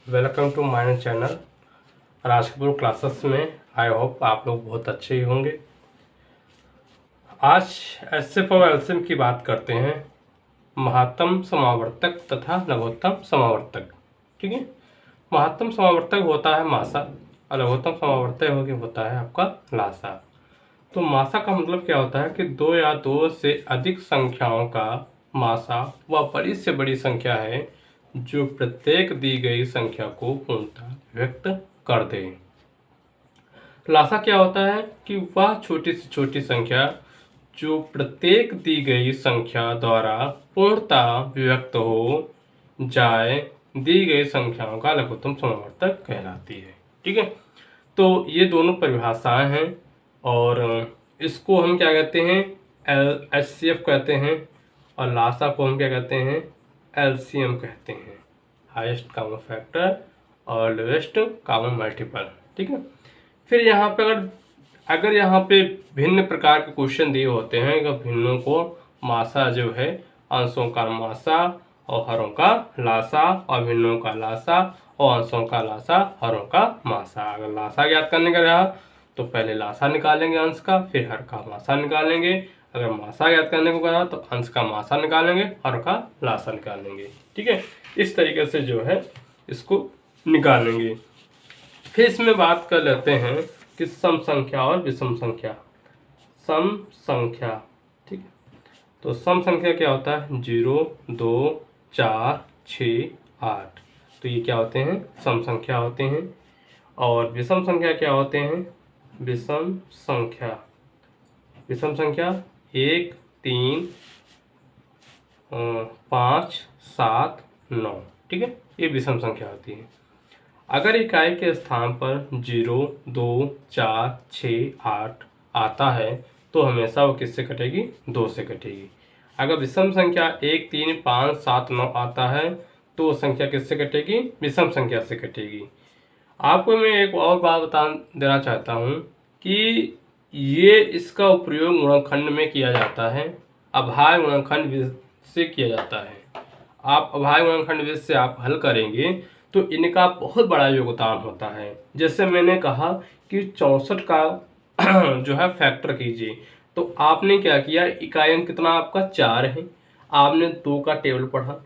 Welcome to my channel Rajkapoor classes में। I hope आप लोग बहुत अच्छे ही होंगे। आज एसएफ और एलसीएम की बात करते हैं, महत्तम समावर्तक तथा लघुत्तम समावर्तक। ठीक है, महत्तम समावर्तक होता है मासा और लघुत्तम समावर्तक होता है आपका लासा। तो मासा का मतलब क्या होता है कि दो या दो से अधिक संख्याओं का मासा वह बड़ी से बड़ी संख्या है जो प्रत्येक दी गई संख्या को पूर्णतः व्यक्त कर दे। लासा क्या होता है कि वह छोटी से छोटी संख्या जो प्रत्येक दी गई संख्या द्वारा पूर्णतः व्यक्त हो जाए दी गई संख्याओं का लघुत्तम समावर्तक कहलाती है। ठीक है, तो ये दोनों परिभाषाएं हैं और इसको हम क्या कहते हैं, एचसीएफ कहते हैं, और लासा को हम क्या कहते हैं, एलसीएम कहते हैं, हाईएस्ट कॉमन फैक्टर और लोएस्ट कॉमन मल्टीपल। ठीक है, फिर यहाँ पे अगर यहाँ पे भिन्न प्रकार के क्वेश्चन दिए होते हैं कि भिन्नों को मासा जो है, अंशों का मासा और हरों का लासा, और भिन्नों का लासा और अंशों का लासा, हरों का मासा। अगर लासा ज्ञात करने का रहा तो पहले लासा निकालेंगे अंश का, फिर हर का मासा निकालेंगे। अगर मासा ज्ञात करने को कहा तो अंश का मासा निकालेंगे, हर का लासा निकालेंगे। ठीक है, इस तरीके से जो है इसको निकालेंगे। फिर इसमें बात कर लेते हैं कि सम संख्या और विषम संख्या। सम संख्या, ठीक है, तो सम संख्या क्या होता है, 0, 2, 4, 6, 8। तो ये क्या होते हैं, सम संख्या होते हैं। और विषम संख्या क्या होते हैं, विषम संख्या 1, 3, 5, 7, 9। ठीक है, ये विषम संख्या होती है। अगर इकाई के स्थान पर 0, 2, 4, 6, 8 आता है तो हमेशा वो किससे कटेगी, 2 से कटेगी। अगर विषम संख्या 1, 3, 5, 7, 9 आता है तो वो संख्या किससे कटेगी, विषम संख्या से कटेगी। आपको मैं एक और बात बता देना चाहता हूँ कि ये इसका प्रयोग गुणनखंड में किया जाता है, अभाज्य गुणनखंड विधि से किया जाता है। आप अभाज्य गुणनखंड विधि से आप हल करेंगे तो इनका बहुत बड़ा योगदान होता है। जैसे मैंने कहा कि 64 का जो है फैक्टर कीजिए, तो आपने क्या किया, इकाई अंक कितना आपका 4 है, आपने 2 का टेबल पढ़ा।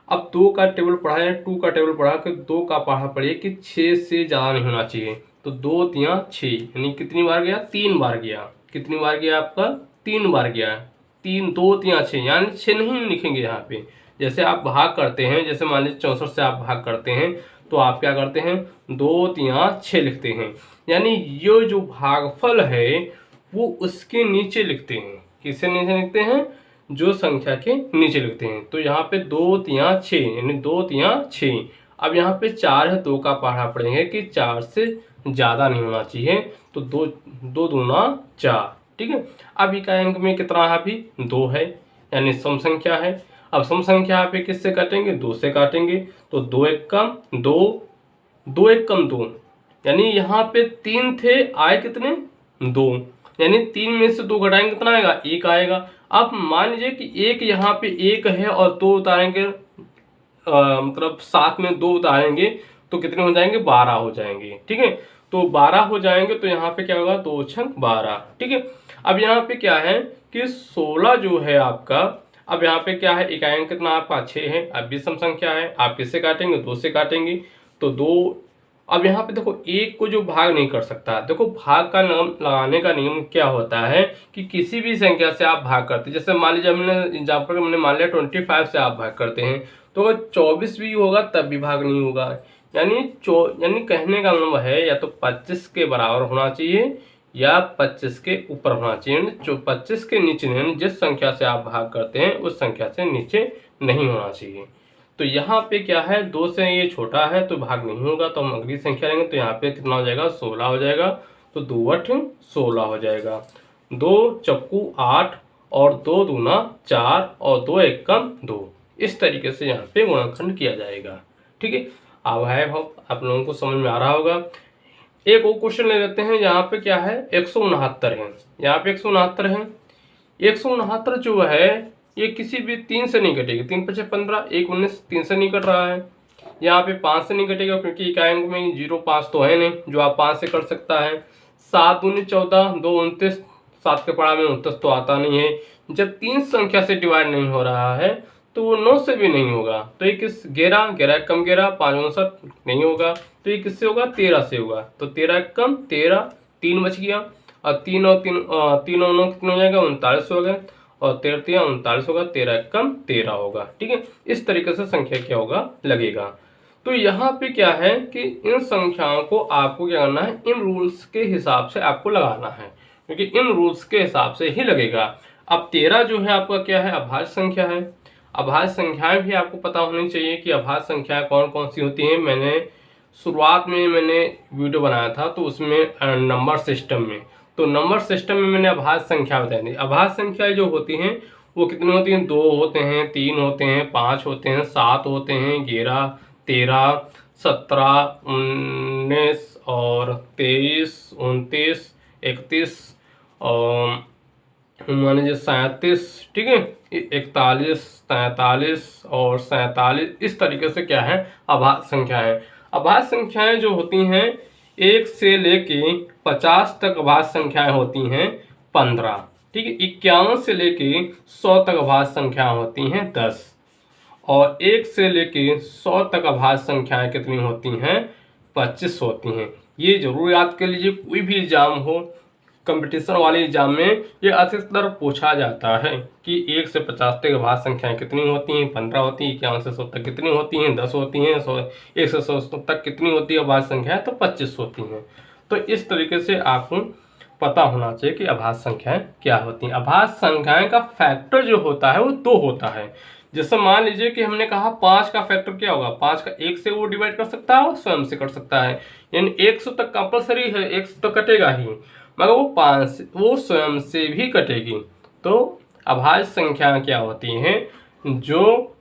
अब 2 का टेबल पढ़ा या 2 का टेबल पढ़ा कि 2 का पढ़ा पढ़िए कि 6 से ज़्यादा नहीं होना चाहिए। तो 2 तिया 6, यानी कितनी बार गया, 3 बार गया। कितनी बार गया आपका, 3 बार गया। 3, 2 तिया 6, यानी 6 नहीं लिखेंगे यहाँ पे। जैसे आप भाग करते हैं, जैसे मान लीजिए 64 से आप भाग करते हैं तो आप क्या करते हैं, 2 तिया 6 लिखते हैं। यानी ये जो भागफल है वो उसके नीचे लिखते हैं। किससे नीचे लिखते हैं, जो संख्या के नीचे लिखते हैं। तो यहाँ पे 2 तिया 6, यानी 2 तिया 6। अब यहाँ पे 4 है, 2 का पढ़ा पड़ेंगे कि 4 से ज़्यादा नहीं होना चाहिए। तो 2 दूना 4। ठीक है, अब इकाई अंक में कितना है, अभी 2 है, यानी सम संख्या है। अब सम संख्या पे किससे काटेंगे, 2 से काटेंगे। तो 2 एक कम 2, 2 एक कम 2, यानी यहाँ पे 3 थे, आए कितने, 2, यानी 3 में से 2 घटाएंगे कितना आएगा, 1 आएगा। अब मान लीजिए कि एक यहाँ पे 1 है और 2 उतारेंगे, मतलब 7 में 2 उतारेंगे तो कितने हो जाएंगे, 12 हो जाएंगे। ठीक है, तो 12 हो जाएंगे तो यहाँ पे क्या होगा, 2 छंग 12। ठीक है, अब यहाँ पे क्या है कि 16 जो है आपका, अब यहाँ पे क्या है, इकाई अंक कितना आपका 6 है। अब भी सम संख्या है, आप किससे काटेंगे, 2 से काटेंगे। तो 2, अब यहाँ पे देखो एक को जो भाग नहीं कर सकता, देखो भाग का नाम लगाने का नियम क्या होता है कि किसी भी संख्या से आप भाग करते हैं। जैसे मान लीजिए हमने एग्जाम्पल हमने मान लिया 25 से आप भाग करते हैं, तो अगर 24 भी होगा तब भी भाग नहीं होगा। यानी कहने का मतलब है या तो 25 के बराबर होना चाहिए या 25 के ऊपर होना चाहिए। जो 25 के नीचे नहीं, जिस संख्या से आप भाग करते हैं उस संख्या से नीचे नहीं होना चाहिए। तो यहाँ पे क्या है, 2 से ये छोटा है तो भाग नहीं होगा, तो हम अगली संख्या लेंगे। तो यहाँ पे कितना हो जाएगा, 16 हो जाएगा। तो 2 8 16 हो जाएगा। 2 चक्कू 8 और 2 दूना 4 और 2 एक कम 2। इस तरीके से यहाँ पे गुणनखंड किया जाएगा। ठीक है, अब है आप लोगों को समझ में आ रहा होगा। एक और क्वेश्चन ले लेते हैं। यहाँ पे क्या है, 169 है, यहाँ पे 169 है। 169 जो है ये किसी भी 3 से नहीं कटेगी। 3 5 15, 1 19, 3 से नहीं कट रहा है। यहाँ पे 5 से नहीं कटेगा क्योंकि इकाई अंक में 0 5 तो है नहीं जो आप 5 से कर सकता है। 7 दूनी 14, 2 29, 7 के पढ़ा में 29 तो आता नहीं है। जब 3 संख्या से डिवाइड नहीं हो रहा है तो वो 9 से भी नहीं होगा। तो ये किस 11, 11 कम 11, 5 59 नहीं होगा। तो ये किससे होगा? 13 से होगा। तो 13 कम 13, 3 बच गया और 3 और 3 3 और 9 कितना हो जाएगा? 39 हो गया और 13 39 होगा, 13 कम 13 होगा। ठीक है, इस तरीके से संख्या क्या होगा? लगेगा। तो यहाँ पे क्या है कि इन संख्याओं को आपको क्या करना है? इन रूल्स के हिसाब से आपको लगाना है, क्योंकि इन रूल्स के हिसाब से ही लगेगा। अब 13 जो है आपका क्या है? अभाज्य संख्या है। अभाज्य संख्याएं भी आपको पता होनी चाहिए कि अभाज्य संख्याएं कौन कौन सी होती हैं। मैंने शुरुआत में वीडियो बनाया था तो उसमें नंबर सिस्टम में, तो नंबर सिस्टम में मैंने अभाज्य संख्या बताई थी। अभाज्य संख्याएं जो होती हैं वो कितनी होती हैं? 2 होते हैं, 3 होते हैं, 5 होते हैं, 7 होते हैं, 11, 13, 17, 19 और 23, 29, 31 और मान लीजिए 37, ठीक है, 41, 43 और 47। इस तरीके से क्या है? अभाज्य संख्याएं। अभाज्य संख्याएं जो होती हैं 1 से लेके 50 तक अभाज्य संख्याएं होती हैं 15, ठीक है। 51 से लेके 100 तक अभाज्य संख्याएं होती हैं 10 और 1 से लेके 100 तक अभाज्य संख्याएं कितनी होती हैं? 25 होती हैं। ये जरूर याद कर लीजिए, कोई भी एग्जाम हो, कंपटीशन वाले एग्जाम में ये अधिकतर पूछा जाता है कि 1 से 50 तक अभाज्य संख्याएं कितनी होती हैं? 15 होती हैं। 51 से 100 तक कितनी होती हैं? 10 होती हैं। 1 से 100 तक कितनी होती है अभाज्य संख्याएं? तो 25 होती हैं। तो इस तरीके से आपको पता होना चाहिए कि अभाज्य संख्याएं क्या होती हैं। अभाज्य संख्याएं का फैक्टर जो होता है वो 2 होता है। जैसे मान लीजिए कि हमने कहा 5 का फैक्टर क्या होगा? 5 का 1 से वो डिवाइड कर सकता है और स्वयं से कर सकता है, यानी 100 तक कंपलसरी है, 100 तो कटेगा ही, मगर वो स्वयं से भी कटेगी। तो अभाज्य संख्या क्या होती हैं? जो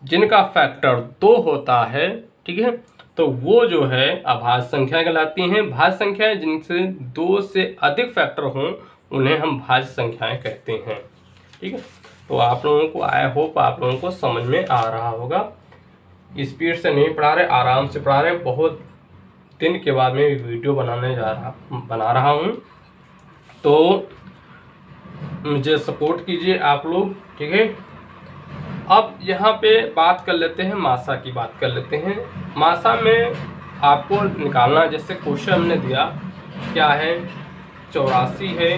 जिनका फैक्टर 2 होता है, ठीक है, तो वो जो है अभाज्य संख्या कहलाती हैं। भाज्य संख्याएं जिनसे 2 से अधिक फैक्टर हों उन्हें हम भाज्य संख्याएं कहते हैं। ठीक है, तो आप लोगों को आई होप आप लोगों को समझ में आ रहा होगा। स्पीड से नहीं पढ़ा रहे, आराम से पढ़ा रहे। बहुत दिन के बाद मैं वीडियो बना रहा हूँ, तो मुझे सपोर्ट कीजिए आप लोग, ठीक है। अब यहाँ पे बात कर लेते हैं, मासा की बात कर लेते हैं। मासा में आपको निकालना, जैसे क्वेश्चन हमने दिया क्या है? 84 है,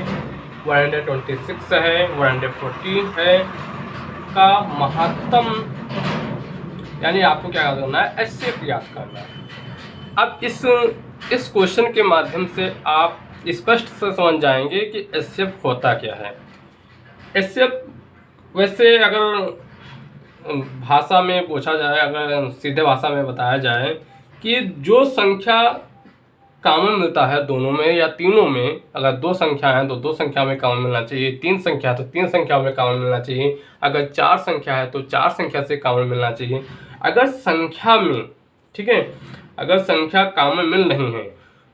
126 है, 114 है का महत्तम, यानी आपको क्या करना है? HCF याद करना है। अब इस क्वेश्चन के माध्यम से आप स्पष्ट से समझ जाएंगे कि HCF होता क्या है। HCF वैसे अगर भाषा में पूछा जाए, अगर सीधे भाषा में बताया जाए कि जो संख्या कॉमन मिलता है दोनों में या तीनों में, अगर 2 संख्या है तो 2 संख्या में कॉमन मिलना चाहिए, 3 संख्या तो 3 संख्या में कॉमन मिलना चाहिए, अगर 4 संख्या है तो 4 संख्या से कॉमन मिलना चाहिए। अगर संख्या में, ठीक है, अगर संख्या कॉमन मिल रही है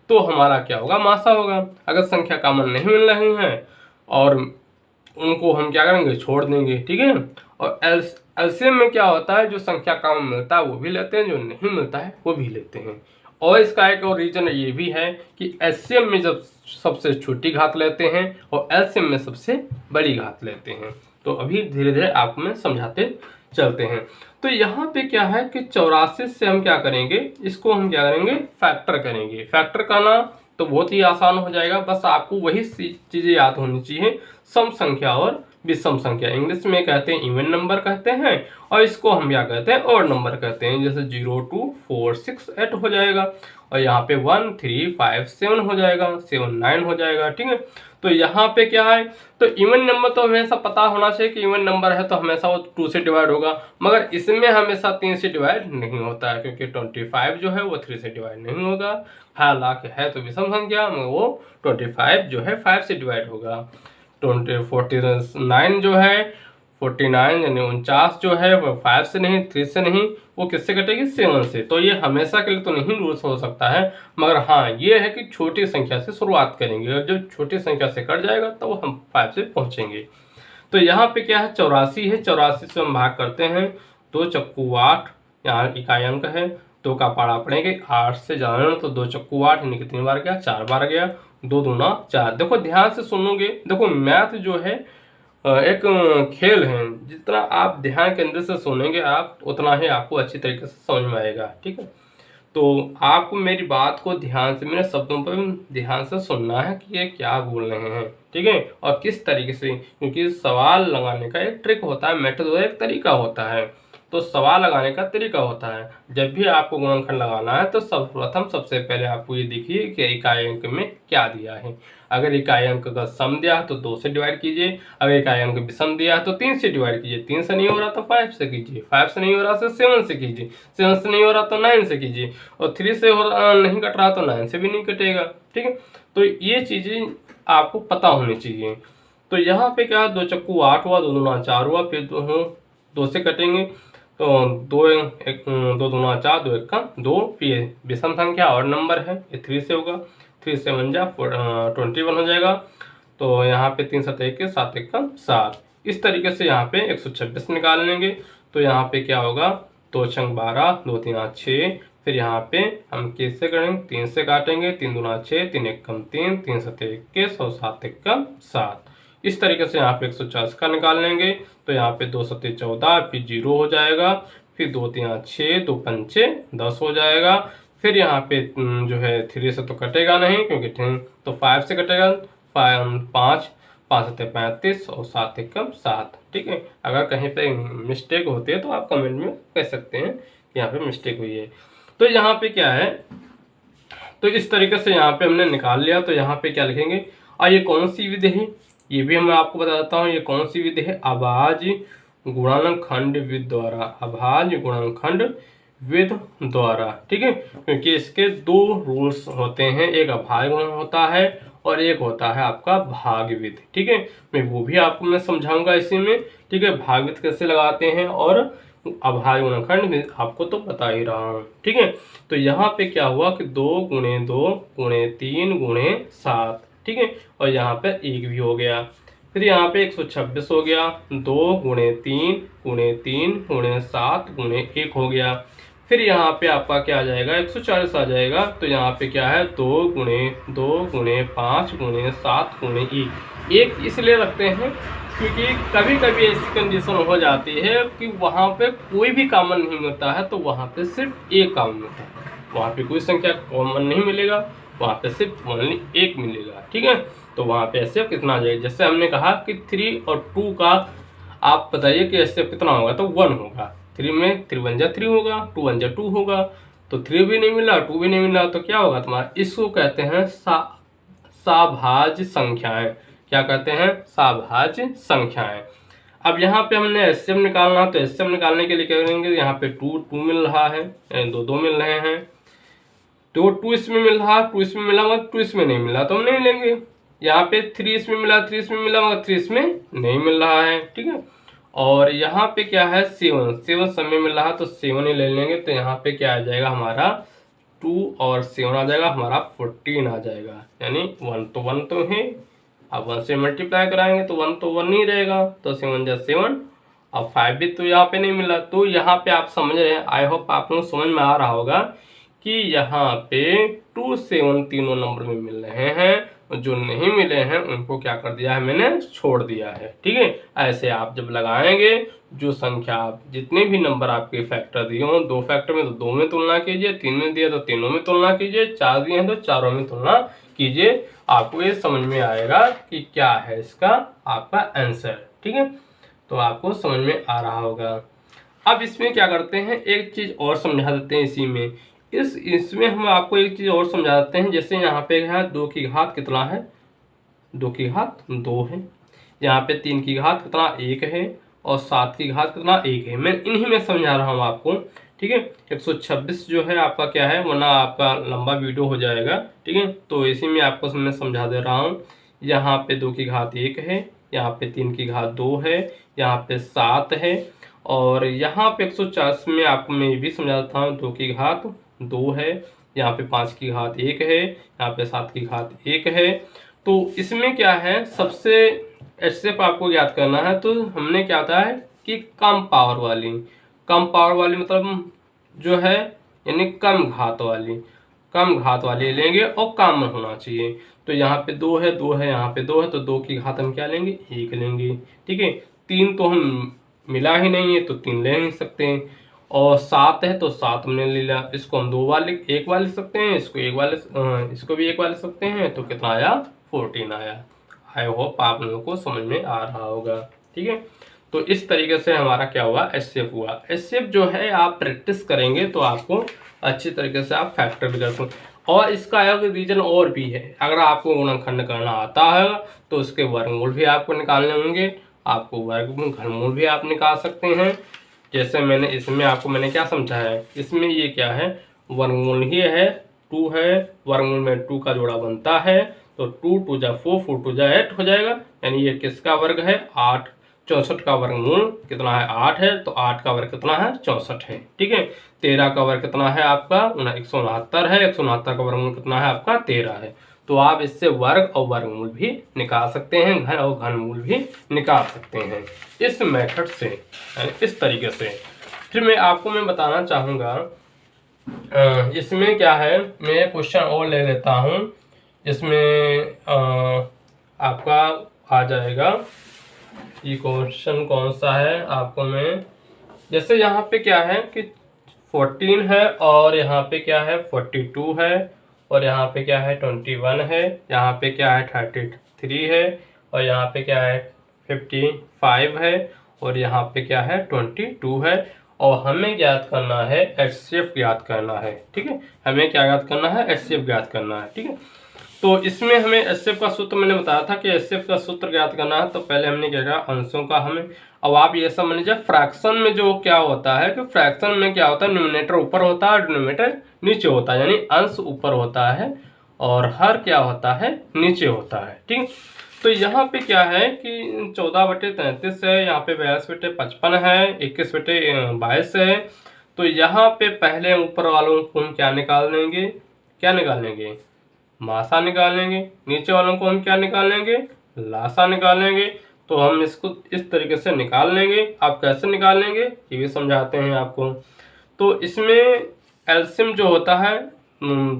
तो हमारा क्या होगा? मासा होगा। अगर संख्या कॉमन नहीं मिल रही है और उनको हम क्या करेंगे? छोड़ देंगे, ठीक है। और एलसीएम में क्या होता है? जो संख्या कॉमन मिलता है वो भी लेते हैं, जो नहीं मिलता है वो भी लेते हैं। और इसका एक और रीजन ये भी है कि एलसीएम में जब सबसे छोटी घात लेते हैं और एलसीएम में सबसे बड़ी घात लेते हैं। तो अभी धीरे धीरे आपको मैं समझाते चलते हैं। तो यहाँ पे क्या है कि 84 से हम क्या करेंगे? इसको हम क्या करेंगे? फैक्टर करेंगे। फैक्टर करना तो बहुत ही आसान हो जाएगा, बस आपको वही चीज़ें याद होनी चाहिए, सम संख्या और विषम संख्या। इंग्लिश में कहते हैं इवन नंबर कहते हैं, और इसको हम क्या कहते हैं? ऑड नंबर कहते हैं। जैसे 0 2 4 6 8 हो जाएगा, और यहाँ पे 1 3 5 7 हो जाएगा, 7 9 हो जाएगा, ठीक है। तो यहाँ पे क्या है? तो इवन नंबर तो हमेशा पता होना चाहिए कि इवन नंबर है तो हमेशा वो 2 से डिवाइड होगा, मगर इसमें हमेशा 3 से डिवाइड नहीं होता है, क्योंकि 25 जो है वो 3 से डिवाइड नहीं होगा। हालांकि है तो विषम संख्या, मगर वो 25 जो है 5 से डिवाइड होगा। 49 जो है 49 यानी 49 जो है वो 5 से नहीं, 3 से नहीं, वो किससे कटेगी? 7 से। तो ये हमेशा के लिए तो नहीं रूल्स हो सकता है, मगर हाँ ये है कि छोटी संख्या से शुरुआत करेंगे और जब छोटी संख्या से कट जाएगा तो हम 5 से पहुंचेंगे। तो यहाँ पे क्या है? 84 है, 84 से हम भाग करते हैं, 2 चक्कू 8, यहाँ इकाई अंक है, 2 का पारा पड़ेंगे, 8 से ज़्यादा तो 2 चक्कू 8 यानी कितनी बार गया, 4 बार गया, 2 दूना 4। देखो ध्यान से सुनोगे, देखो मैथ जो है एक खेल है, जितना आप ध्यान केंद्र से सुनेंगे आप उतना ही आपको अच्छी तरीके से समझ में आएगा। ठीक है, तो आपको मेरी बात को ध्यान से, मेरे शब्दों पर ध्यान से सुनना है कि ये क्या बोल रहे हैं। ठीक है, और किस तरीके से, क्योंकि सवाल लगाने का एक ट्रिक होता है, मेथड होता है, एक तरीका होता है। तो सवाल लगाने का तरीका होता है, जब भी आपको गुणनखंड लगाना है तो सर्वप्रथम सबसे पहले आपको ये देखिए कि इकाई अंक में क्या दिया है। अगर इकाई अंक का सम दिया है तो 2 से डिवाइड कीजिए, अगर इकाई अंक विषम दिया है तो 3 से डिवाइड कीजिए, 3 से नहीं हो रहा तो 5 से कीजिए, 5 से नहीं हो रहा तो 7 से कीजिए, 7 से नहीं हो रहा तो 9 से कीजिए, और 3 से नहीं कट रहा तो 9 से भी नहीं कटेगा। ठीक है, तो ये चीज़ें आपको पता होनी चाहिए। तो यहाँ पे क्या, 2 चक्कू 8 हुआ, 2 दूना 4 हुआ, फिर 2 से कटेंगे तो 2 दूना 4, 2 एक का 2, फिर विषम संख्या और नंबर है, ये 3 से होगा, 3 से 1 जा 21 हो जाएगा। तो यहाँ पे 3 7 1 7 1 का 7। इस तरीके से यहाँ पे 126 निकाल लेंगे। तो यहाँ पे क्या होगा, 2 छंग 12, 2 3 6, फिर यहाँ पे हम कैसे करेंगे, 3 से काटेंगे, 3 दूना 6, 3 1 कम 3, 3 7 21 और 7 1 का 7। इस तरीके से यहाँ पे 140 का निकाल लेंगे। तो यहाँ पे 2 7 14, फिर 0 हो जाएगा, फिर 2 3 6, 2 5 10 हो जाएगा। फिर यहाँ पे जो है 3 से तो कटेगा नहीं, क्योंकि तो 5 से कटेगा, 5 5 7 35 और 7 1 7। ठीक है, अगर कहीं पे मिस्टेक होती है तो आप कमेंट में कह सकते हैं कि यहाँ पे मिस्टेक हुई है। तो यहाँ पे क्या है, तो इस तरीके से यहाँ पे हमने निकाल लिया। तो यहाँ पे क्या लिखेंगे, और ये कौन सी विधि है, ये भी मैं आपको बता देता हूँ, ये कौन सी विधि है, अभाज्य गुणनखंड विधि द्वारा, अभाज्य गुणनखंड विधि द्वारा। ठीक है, क्योंकि इसके 2 रूल्स होते हैं, एक अभाज्य गुणन होता है और एक होता है आपका भाग विधि। ठीक है, मैं वो भी आपको मैं समझाऊंगा इसी में। ठीक है, भाग विधि कैसे लगाते हैं और अभाज्य गुणनखंड में आपको तो बता ही रहा हूँ। ठीक है, तो यहाँ पे क्या हुआ कि 2 गुणे 2 गुणे 3 गुणे 7। ठीक है, और यहाँ पे 1 भी हो गया। फिर यहाँ पे 126 हो गया, 2 गुणे 3 गुणे 3 गुणे 7 गुणे 1 हो गया। फिर यहाँ पे आपका क्या आ जाएगा, 140 आ जाएगा। तो यहाँ पे क्या है, 2 गुणे 5 गुणे 7 गुणे 1 इसलिए रखते हैं क्योंकि कभी कभी ऐसी कंडीशन हो जाती है कि वहाँ पे कोई भी कॉमन नहीं मिलता है, तो वहाँ पे सिर्फ एक कॉमन मिलता है, वहाँ पे कोई संख्या कॉमन नहीं मिलेगा, वहाँ पे सिर्फ ओनली 1 मिलेगा। ठीक है, तो वहाँ पे ऐसे कितना आ जाएगा, जैसे हमने कहा कि 3 और 2 का आप बताइए कि ऐसे कितना होगा, तो 1 होगा। 3 में 3 1 जा 3 होगा, 2 1 जा 2 होगा, तो 3 भी नहीं मिला, 2 भी नहीं मिला, तो क्या होगा तुम्हारा, इसको कहते हैं साभाज्य संख्याएं। क्या कहते हैं, साभाज्य संख्याएं। अब यहाँ पे हमने एचसीएम निकालना, तो एचसीएम निकालने के लिए क्या करेंगे, यहाँ पे 2 मिल रहा है, 2 मिल रहे हैं, तो 2 इसमें मिल रहा, 2 इसमें मिला मगर 2 इसमें नहीं मिला तो हम नहीं लेंगे। यहाँ पे 3 इसमें मिला, 3 इसमें मिला मगर 3 इसमें नहीं मिल रहा है। ठीक है, और यहाँ पे क्या है, 7 समय मिल रहा, तो 7 ही ले लेंगे। तो यहाँ पे क्या आ जाएगा हमारा, 2 और 7 आ जाएगा, हमारा 14 आ जाएगा, यानी 1 तो है। अब 1 से मल्टीप्लाई कराएंगे तो 1 तो 1 ही रहेगा, तो 7 जा 7, अब 5 भी तो यहाँ पे नहीं मिला। तो यहाँ पे आप समझ रहे हैं, आई होप आप लोग समझ में आ रहा होगा कि यहाँ पे 2 7 तीनों नंबर में मिल रहे हैं, जो नहीं मिले हैं उनको क्या कर दिया है, मैंने छोड़ दिया है। ठीक है, ऐसे आप जब लगाएंगे, जो संख्या आप जितने भी नंबर आपके फैक्टर दिए हों, 2 फैक्टर में तो 2 में तुलना कीजिए, 3 में दिया तो 3 में तुलना कीजिए, 4 दिए हैं तो 4 में तुलना कीजिए, आपको ये समझ में आएगा कि क्या है इसका आपका आंसर। ठीक है, तो आपको समझ में आ रहा होगा। अब इसमें क्या करते हैं, एक चीज और समझा देते हैं इसी में, इसमें हम आपको एक चीज और समझा देते हैं। जैसे यहाँ पे है 2 की घात कितना है, 2 की घात 2 है, यहाँ पे 3 की घात कितना 1 है, और 7 की घात कितना 1 है। मैं इन्हीं में समझा रहा हूँ आपको। ठीक है, 126 जो है आपका क्या है, वरना आपका लंबा वीडियो हो जाएगा। ठीक है, तो इसी में आपको मैं समझा दे रहा हूँ। यहाँ पे 2 की घात 1 है, यहाँ पे 3 की घात 2 है, यहाँ पे 7 है, और यहाँ पे 140 में आपको मैं ये भी समझा देता हूँ, 2 की घात 2 है, यहाँ पे 5 की घात 1 है, यहाँ पे 7 की घात 1 है। तो इसमें क्या है, सबसे एचसीएफ आपको याद करना है। तो हमने क्या होता है कि कम पावर वाली मतलब जो है यानी कम घात वाली लेंगे और कॉमन होना चाहिए। तो यहाँ पे 2 है, 2 है, यहाँ पे 2 है, तो 2 की घात हम क्या लेंगे, 1 लेंगे। ठीक है, 3 तो हम मिला ही नहीं है तो 3 ले नहीं सकते हैं। और 7 है तो 7 हमने ले लिया, इसको हम 2 बार एक बार लिख सकते हैं, इसको भी एक बार लिख सकते हैं। तो कितना आया, 14 आया। आई होप आप लोगों को समझ में आ रहा होगा। ठीक है, तो इस तरीके से हमारा क्या हुआ, एचसीएफ हुआ। एचसीएफ जो है आप प्रैक्टिस करेंगे तो आपको अच्छी तरीके से आप फैक्टर भी कर सकते। और इसका एक रीजन और भी है, अगर आपको गुणनखंड करना आता है तो उसके वर्गमूल भी आपको निकालने होंगे, आपको वर्गमूल घनमूल भी आप निकाल सकते हैं। जैसे मैंने क्या समझाया है, इसमें ये क्या है, वर्गमूल ही है, 2 है, वर्गमूल में 2 का जोड़ा बनता है, तो 2 2 जा 4, 4 2 जा 8 हो जाएगा। यानी ये किसका वर्ग है, 8। 64 का वर्गमूल कितना है, 8 है, तो 8 का वर्ग कितना है, 64 है। ठीक है, 13 का वर्ग कितना है आपका, 169 है, 169 का वर्गमूल कितना है आपका, 13 है। तो आप इससे वर्ग और वर्गमूल भी निकाल सकते हैं, घन और घनमूल भी निकाल सकते हैं इस मेथड से, यानी इस तरीके से। फिर मैं बताना चाहूँगा, इसमें क्या है, मैं क्वेश्चन और ले लेता हूँ। इसमें आपका आ जाएगा, ये क्वेश्चन कौन सा है आपको मैं, जैसे यहाँ पे क्या है कि 14 है, और यहाँ पे क्या है 42 है, और यहाँ पे क्या है 21 है, यहाँ पे क्या है 33 है, और यहाँ पे क्या है 55 है, और यहाँ पे क्या है 22 है। और हमें ज्ञात करना है एचसीएफ ज्ञात करना है। ठीक है, हमें क्या ज्ञात करना है, एचसीएफ ज्ञात करना है। ठीक है, तो इसमें हमें एचसीएफ का सूत्र मैंने बताया था कि एचसीएफ का सूत्र ज्ञात करना है, तो पहले हमने क्या किया, अंशों का हमें, अब आप ये सब लीजिए, फ्रैक्शन में जो क्या होता है कि फ्रैक्शन में क्या होता है, न्यूमरेटर ऊपर होता है, डिनोमिनेटर नीचे होता है, यानी अंश ऊपर होता है और हर क्या होता है, नीचे होता है। ठीक, तो यहाँ पे क्या है कि 14/33 है, यहाँ पे 42/55 है, 21/22 है। तो यहाँ पे पहले ऊपर वालों को हम क्या निकाल लेंगे, मासा निकालेंगे, नीचे वालों को हम क्या निकालेंगे, लासा निकालेंगे। तो हम इसको इस तरीके से निकाल लेंगे। आप कैसे निकालेंगे ये भी समझाते हैं आपको। तो इसमें एलसीएम जो होता है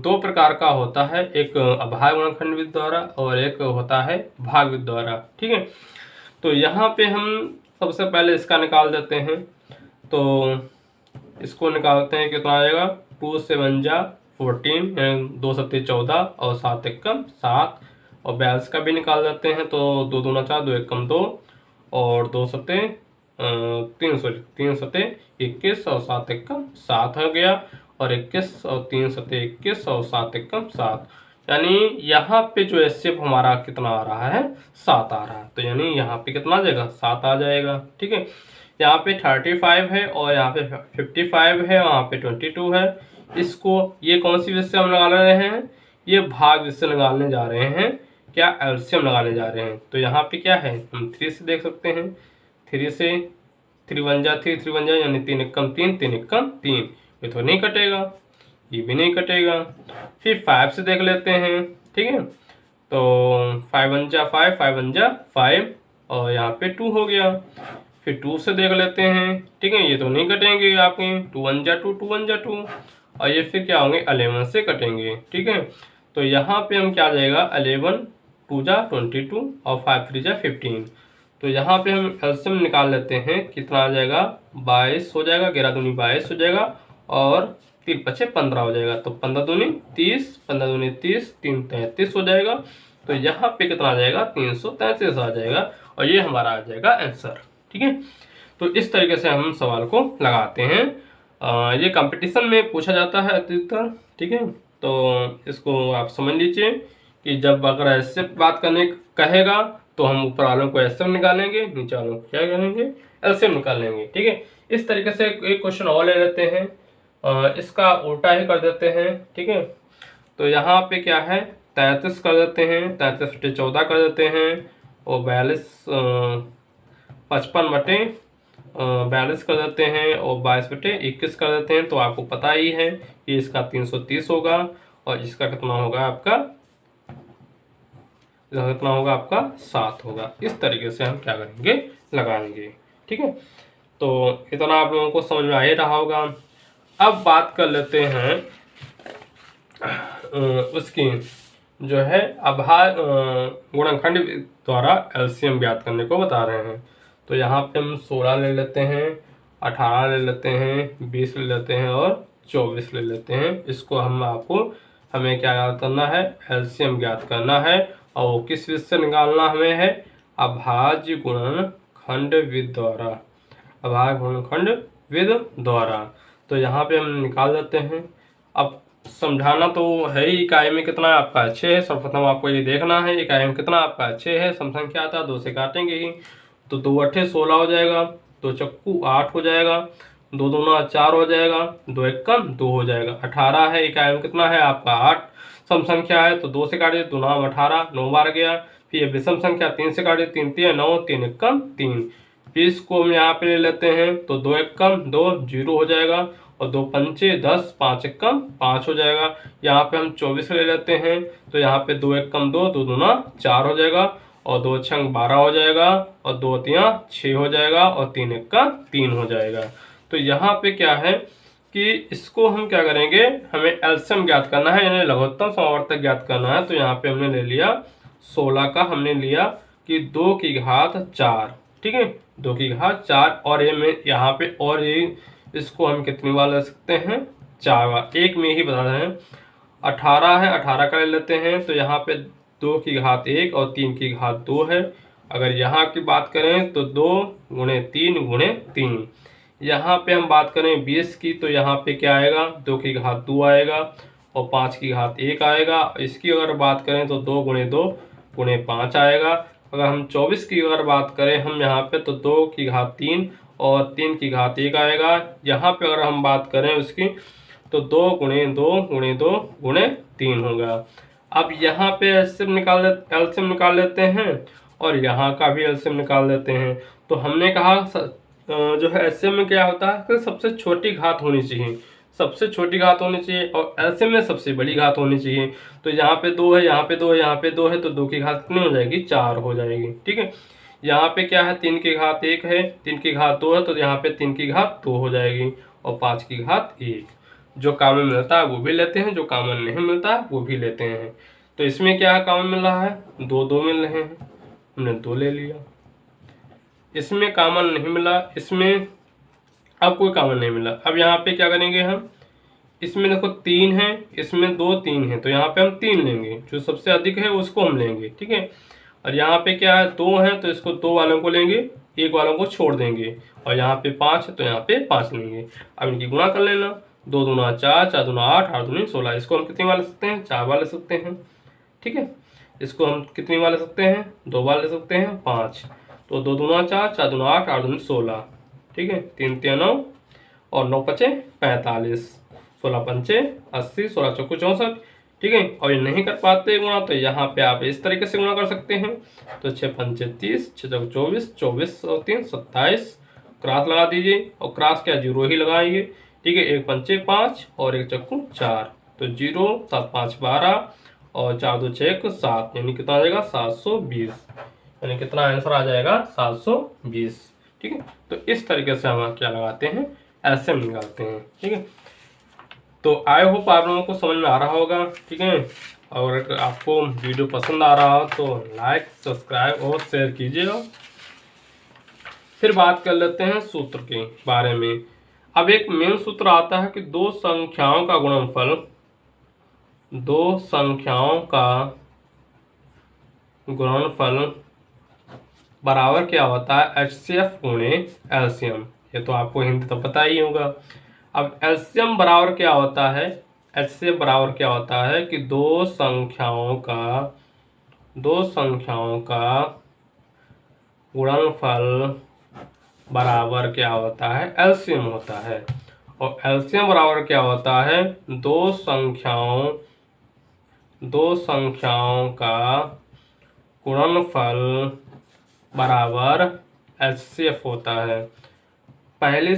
2 प्रकार का होता है, एक अभाज्य गुणनखंड विधि द्वारा और एक होता है भाग विधि द्वारा। ठीक है, तो यहाँ पे हम सबसे पहले इसका निकाल देते हैं। तो इसको निकालते हैं, कितना आएगा, 2 7 जा 14, 2 7 14 और 7 1 7, और 42 का भी निकाल देते हैं। तो 2 2 4, 2 1 2 और 2 7 3 7 21 और 7 1 7 हो गया, और 21 और 3 7 21 और 7 1 7। यानी यहाँ पे जो एचसीएफ हमारा कितना आ रहा है, 7 आ रहा है। तो यानी यहाँ पे कितना आ जाएगा, 7 आ जाएगा। ठीक है, यहाँ पे 35 है, और यहाँ पे 55 है, वहाँ पे 22 है। इसको ये कौन सी विधि से हम लगा रहे हैं, ये भाग विधि से निकालने जा रहे हैं, क्या एलसीएम लगाने जा रहे हैं। तो यहाँ पे क्या है, हम 3 से देख सकते हैं, 3 से 3 1 जा 3 3 1 जा, यानी 3 1 3 3 1 3, ये तो नहीं कटेगा, ये भी नहीं कटेगा। फिर 5 से देख लेते हैं। ठीक है, तो 5 1 जा 5, 5 1 जा 5, और यहाँ पे 2 हो गया। फिर 2 से देख लेते हैं। ठीक है, ये तो नहीं कटेंगे आपके, 2 1 जा 2, 2 1 जा 2, और ये फिर क्या होंगे, 11 से कटेंगे। ठीक है, तो यहाँ पे हम क्या आ जाएगा, 11 2 जा 22 और 5 3 जा 15। तो यहाँ पे हम एलसीएम निकाल लेते हैं, कितना आ जाएगा, 22 हो जाएगा, 11 दूनी 22 हो जाएगा, और 3 5 15 हो जाएगा। तो 15 दूनी 30, 15 दूनी 30, 3 33 हो जाएगा। तो यहाँ पे कितना आ जाएगा, 333 आ जाएगा, और ये हमारा आ जाएगा आंसर। ठीक है, तो इस तरीके से हम सवाल को लगाते हैं। ये कंपटीशन में पूछा जाता है अधिकतर। ठीक है, तो इसको आप समझ लीजिए कि जब अगर ऐसे बात करने कहेगा तो हम ऊपर वालों को एलसीएम निकालेंगे, नीचे वालों को क्या करेंगे, एलसीएम निकालेंगे। ठीक है, इस तरीके से एक क्वेश्चन और ले लेते हैं, इसका उल्टा ही कर देते हैं। ठीक है, तो यहाँ पे क्या है, 33 कर देते हैं, 33/14 कर देते हैं, और 55 कर देते हैं, और 22/21 कर देते हैं। तो आपको पता ही है कि इसका 330 होगा, और इसका कितना होगा आपका, 7 होगा। इस तरीके से हम क्या करेंगे, लगाएंगे। ठीक है, तो इतना आप लोगों को समझ में आ ही रहा होगा। अब बात कर लेते हैं उसकी जो है गुणनखंड द्वारा एलसीएम ज्ञात करने को बता रहे हैं। तो यहाँ पे हम 16 ले लेते हैं, 18 ले लेते हैं, 20 ले लेते हैं और 24 ले लेते हैं। इसको हमें क्या ज्ञात करना है, एलसीएम ज्ञात करना है। और वो किस विधि से निकालना हमें है, अभाज्य गुणनखंड विधि द्वारा, अभाज्य गुणनखंड विधि द्वारा। तो यहाँ पे हम निकाल देते हैं। अब समझाना तो है ही, इकाई में कितना आपका 6 है। सर्वप्रथम आपको ये देखना है इकाई में कितना आपका 6 है। सम संख्या आता है 2 से काटेंगे ही, तो 2 अट्ठे 16 हो जाएगा, 2 चक्कू 8 हो जाएगा, 2 दूना 4 हो जाएगा, 2 एकम 2 हो जाएगा। 18 है, इकाई में कितना है आपका 8 सम संख्या है, तो 2 से काटिए, 2 नाम 18, 9 बार गया। फिर ये विषम संख्या 3 से काटिए, 3 3 9, 3 एकम 3। फिर इसको हम यहाँ पे ले लेते हैं, तो 2 एकम 2 0 हो जाएगा, और 2 पंचे 10, 5 एकम 5 हो जाएगा। यहाँ पे हम 24 ले लेते हैं, तो यहाँ पे 2 एकम 2, 2 दूना 4 हो जाएगा, और 2 छंग 12 हो जाएगा, और 2 तियां 6 हो जाएगा, और 3 एकम 3 हो जाएगा। तो यहाँ पे क्या है कि इसको हम क्या करेंगे, हमें एलसीएम ज्ञात करना है, यानी लघुत्तम समावर्तक ज्ञात करना है। तो यहाँ पे हमने ले लिया 16 का, हमने लिया कि 2 की घात 4, ठीक है, 2 की घात 4। और ये में यहाँ पे और ये इसको हम कितनी बार ले सकते हैं, 4 बार, एक में ही बता रहे हैं। 18 है, 18 का ले लेते हैं, तो यहाँ पे 2 की घात 1 और 3 की घात 2 है। अगर यहाँ की बात करें तो 2 गुणे 3 गुणे 3। यहाँ पे हम बात करें 20 की, तो यहाँ पे क्या आएगा, 2 की घात 2 आएगा, और 5 की घात 1 आएगा। इसकी अगर बात करें तो 2 गुणे 2 गुणे 5 आएगा। अगर हम 24 की अगर बात करें हम यहाँ पे, तो 2 की घात 3 और 3 की घात 1 आएगा। यहाँ पे अगर हम बात करें उसकी, तो 2 गुणे 2 गुणे 2 गुणे 3 होगा। अब यहाँ पे एलसीएम निकाल लेते हैं, और यहाँ का भी एलसीएम निकाल लेते हैं। तो हमने कहा जो है एलसीएम में क्या होता है कि सबसे छोटी घात होनी चाहिए, सबसे छोटी घात होनी चाहिए, और एलसीएम में सबसे बड़ी घात होनी चाहिए। तो यहाँ पे 2 है, यहाँ पे 2 है, यहाँ पे 2 है, तो 2 की घात कितनी हो जाएगी, 4 हो जाएगी, ठीक है। यहाँ पे क्या है, 3 की घात 1 है, 3 की घात 2 है, तो यहाँ पे 3 की घात 2 हो जाएगी, और 5 की घात 1। जो कॉमन मिलता है वो भी लेते हैं, जो कॉमन नहीं मिलता है वो भी लेते हैं। तो इसमें क्या है, कॉमन मिल रहा है, 2 2 मिल रहे हैं, हमने 2 ले लिया। इसमें कॉमन नहीं मिला, इसमें अब कोई कॉमन नहीं मिला। अब यहाँ पे क्या करेंगे हम, इसमें देखो 3 है, इसमें 2 3 है, तो यहाँ पे हम 3 लेंगे, जो सबसे अधिक है उसको हम लेंगे, ठीक है। और यहाँ पे क्या है, 2 है, तो इसको 2 वालों को लेंगे, 1 वालों को छोड़ देंगे। और यहाँ पे 5 है, तो यहाँ पे 5 लेंगे। अब इनकी गुणा कर लेना, 2 दूना 4, 4 दूना 8, 8 दूनी 16। इसको हम कितनी बार ले सकते हैं, 4 बार ले सकते हैं, ठीक है। इसको हम कितनी बार ले सकते हैं, 2 बार ले सकते हैं, 5। तो 2 दूना 4, 4 दूना 8, 8 दूनी 16, ठीक है। 3 3 9 और 9 5 45, 16 पंचे 80, 16 चौको 64, ठीक है। और ये नहीं कर पाते गुणा, तो यहाँ पे आप इस तरीके से गुणा कर सकते हैं। तो 6 पंचे 30, 6 चौको 24, 24 और 3 27, क्रॉस लगा दीजिए, और क्रॉस क्या, 0 ही लगाएंगे, ठीक है। 1 पंचे 5 और 1 चक्कू 4, तो 0 7 5 12 और 4 2 6 7, यानी कितना आ जाएगा 720, यानी कितना आंसर आ जाएगा 720, ठीक है। तो इस तरीके से हम क्या लगाते हैं, एलसीएम निकालते हैं, ठीक है। तो आई होप आप लोगों को समझ में आ रहा होगा, ठीक है। और अगर आपको वीडियो पसंद आ रहा हो तो लाइक सब्सक्राइब और शेयर कीजिएगा। फिर बात कर लेते हैं सूत्र के बारे में। अब एक मेन सूत्र आता है कि दो संख्याओं का गुणनफल, दो संख्याओं का गुणनफल बराबर क्या होता है, एचसीएफ गुणे एलसीएम। ये तो आपको हिंदी तो पता ही होगा। अब एलसीएम बराबर क्या होता है, एचसीएफ बराबर क्या होता है कि दो संख्याओं का गुणनफल बराबर क्या होता है, एलसीएम होता है। और एलसीएम बराबर क्या होता है, दो संख्याओं का गुणनफल बराबर एचसीएफ होता है। पहली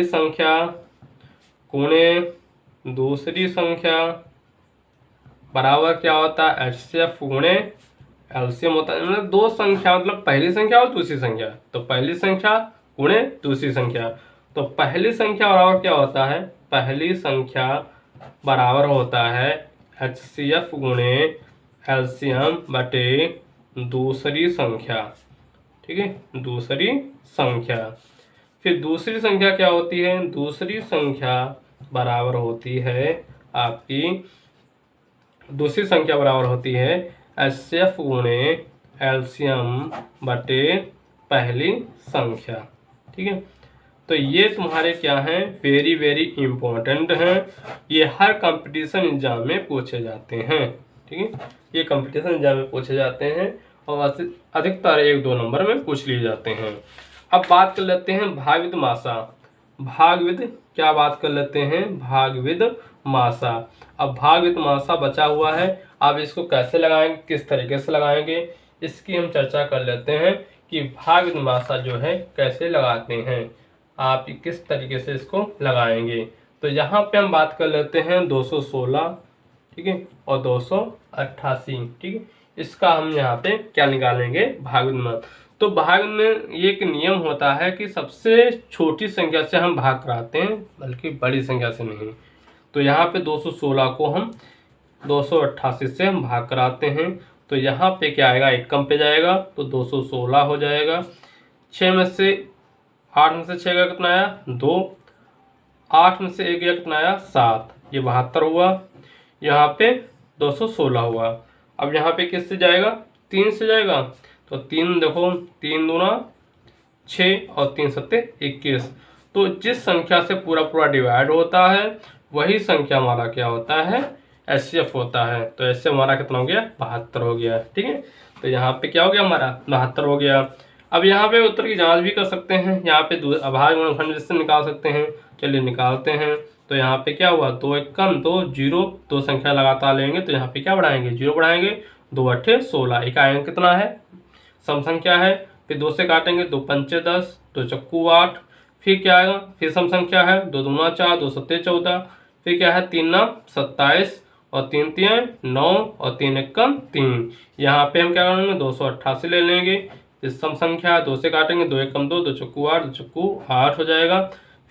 संख्या गुणे दूसरी संख्या बराबर क्या होता है, एचसीएफ गुणे एलसीएम होता है। दो संख्या मतलब पहली संख्या और दूसरी संख्या, तो पहली संख्या गुणे दूसरी संख्या, तो पहली संख्या बराबर क्या होता है, पहली संख्या बराबर होता है HCF गुणे एलसीएम बटे दूसरी संख्या, ठीक है, दूसरी संख्या। फिर दूसरी संख्या क्या होती है, दूसरी संख्या बराबर होती है आपकी, दूसरी संख्या बराबर होती है HCF गुणे एलसीएम बटे पहली संख्या, ठीक है। तो ये तुम्हारे क्या हैं, वेरी वेरी इंपॉर्टेंट हैं, ये हर कंपटीशन एग्जाम में पूछे जाते हैं, ठीक है, ये कंपटीशन एग्जाम में पूछे जाते हैं और अधिकतर 1-2 नंबर में पूछ लिए जाते हैं। अब बात कर लेते हैं भागविद मासा, भागविद क्या बात कर लेते हैं, भागविद मासा। अब भागविद मासा बचा हुआ है, अब इसको कैसे लगाएंगे, किस तरीके से लगाएंगे, इसकी हम चर्चा कर लेते हैं कि भागविद मासा जो है कैसे लगाते हैं, आप किस तरीके से इसको लगाएंगे। तो यहाँ पे हम बात कर लेते हैं 216, ठीक है, और 288, ठीक है। इसका हम यहाँ पे क्या निकालेंगे, भागविद मासा। तो भाग में एक नियम होता है कि सबसे छोटी संख्या से हम भाग कराते हैं, बल्कि बड़ी संख्या से नहीं। तो यहाँ पे 216 को हम 288 से हम भाग कराते हैं, तो यहाँ पे क्या आएगा, एक कम पे जाएगा तो 216 हो जाएगा। 6 में से 8 में से 6 गया कितना आया, 2, 8 में से 1 गया कितना आया, 7, ये 72 हुआ। यहाँ पे 216 हुआ। अब यहाँ पे किससे जाएगा, 3 से जाएगा, तो 3 देखो, 3 दूना 6 और 3 सत्ते 21। तो जिस संख्या से पूरा पूरा डिवाइड होता है वही संख्या हमारा क्या होता है, HCF होता है। तो ऐसे हमारा कितना हो गया, 72 हो गया, ठीक है। तो यहाँ पे क्या हो गया हमारा, 72 हो गया। अब यहाँ पे उत्तर की जांच भी कर सकते हैं, यहाँ पे अभाज्य गुणनखंड जिससे निकाल सकते हैं, चलिए निकालते हैं। तो यहाँ पे क्या हुआ, 2 1 कम 2 0, 2 संख्या लगातार लेंगे तो यहाँ पे क्या बढ़ाएंगे, 0 बढ़ाएंगे, 2 8 16, एक आएंगे कितना है, सम संख्या है। फिर 2 से काटेंगे, 2 पंचे 10, 2 चक्कू 8, फिर क्या आएगा, फिर सम संख्या है, 2 दूना 4, 2 सत्ते 14, फिर क्या है, 3 9 27 और 3 3 9 और 3 1 3। यहाँ पे हम क्या करेंगे, 288 ले लेंगे, फिर सम संख्या 2 से काटेंगे, 2 1 2, 2 चक्कू 8, 2 चक्कू 8 हो जाएगा।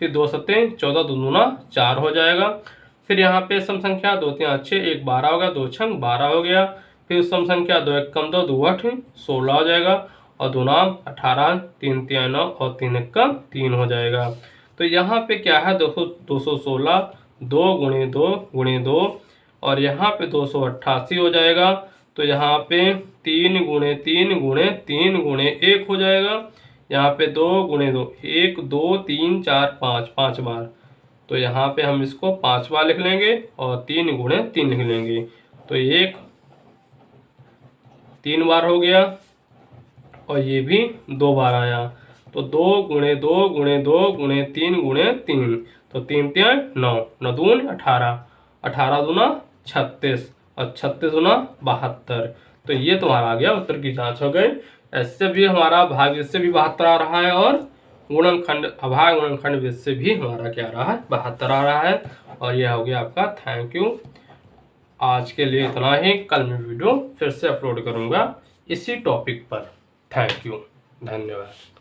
फिर 2 सत्ते 14, 2 दूना 4 हो जाएगा। फिर यहाँ पे सम संख्या 2 3 6, 1 12 हो गया, 2 6 12 हो गया। फिर सम संख्या 2 1 2, 2 8 16 हो जाएगा, और 2 9 18, 3 3 9 और 3 1 3 हो जाएगा। तो यहाँ पे क्या है, 216 2 गुणे 2 गुणे 2, और यहाँ पे 288 हो जाएगा। तो यहाँ पे 3 गुणे 3 गुणे 3 गुणे 1 हो जाएगा। यहाँ पे 2 गुणे 2, 1 2 3 4 5, 5 बार। तो यहाँ पे हम इसको 5 बार लिख लेंगे और 3 गुणे 3 लिख लेंगे, तो 1 3 बार हो गया और ये भी 2 बार आया। तो 2 गुणे 2 गुणे 2 गुणे 3 गुणे 3, तो 3 3 9, 9 दून 18, 18 दूना 36 और 36 दूना 72। तो ये तुम्हारा आ गया, उत्तर की जांच हो गई। ऐसे भी हमारा भाग से भी 72 आ रहा है, और गुणनखंड अभाज्य गुणनखंड से भी हमारा क्या आ रहा है, 72 आ रहा है। और यह हो गया आपका। Thank you. आज के लिए इतना ही, कल मैं वीडियो फिर से अपलोड करूंगा इसी टॉपिक पर। थैंक यू, धन्यवाद।